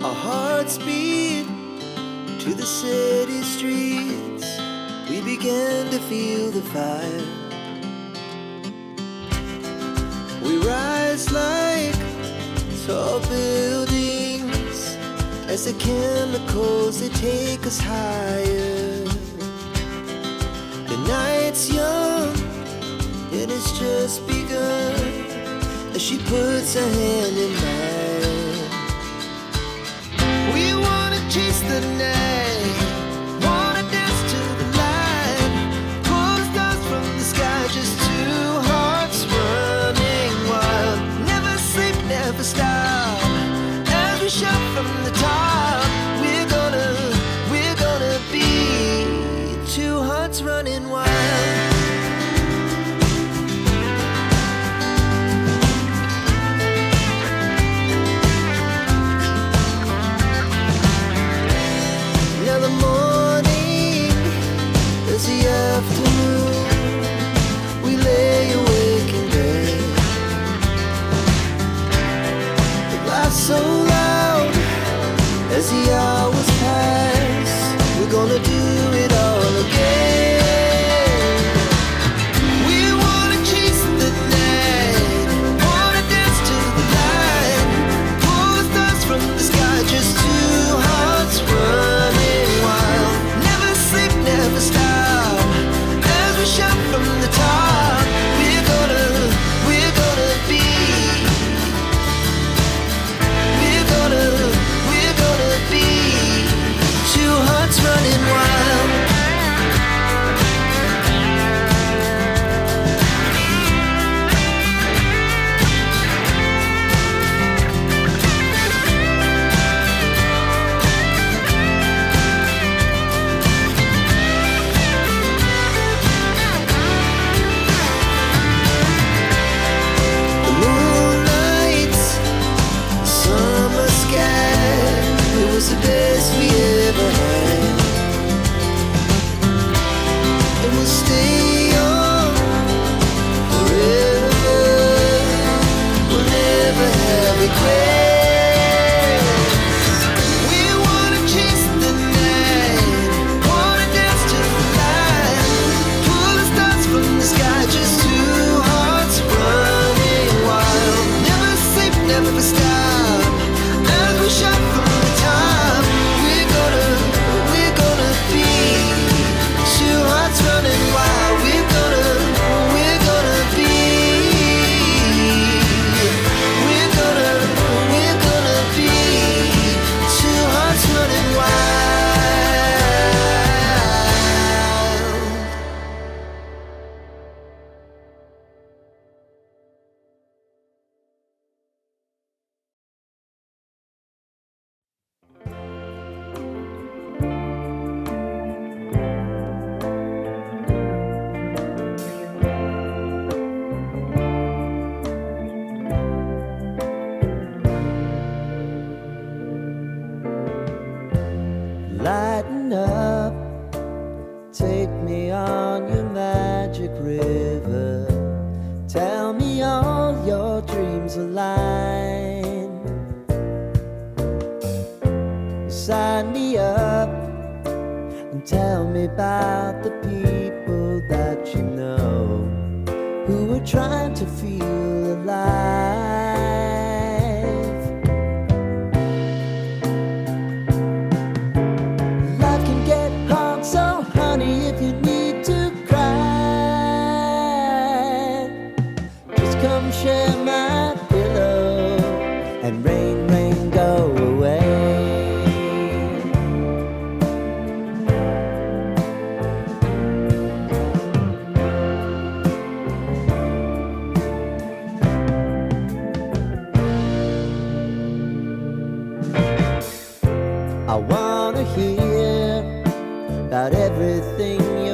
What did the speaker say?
Our hearts beat to the city streets. We began to feel the fire. We rise like tall buildings as the chemicals, they take us higher. The night's young and it's just begun as she puts her hand in mine. We wanna chase the night, wanna dance to the light, pull the stars from the sky, just two hearts running wild. Never sleep, never stop, as we shout from the top. We're gonna be two hearts running wild. We lay awake in bed. The laughs so loud as the hours pass. We're gonna do it all again. We wanna chase the night, wanna dance to the light, pull the stars from the sky, just two hearts running wild. Never sleep, never stop, we shout from the top. We're gonna be. We're gonna be two hearts running wild. The best we ever had, and we'll stay on forever. We'll never have regrets. We wanna chase the night, wanna dance to the light, pull the stars from the sky, just two hearts running wild. Never sleep, never stop, as we shout from the top. Running wild, we're gonna be. We're gonna be two hearts running wild. Lighten up, take me on your magic river. Tell me all your dreams align. Sign me up and tell me about the people that you know who are trying to feel alive. So honey, if you need to cry, just come share my pillow and rain, rain, go away. I wanna hear about everything you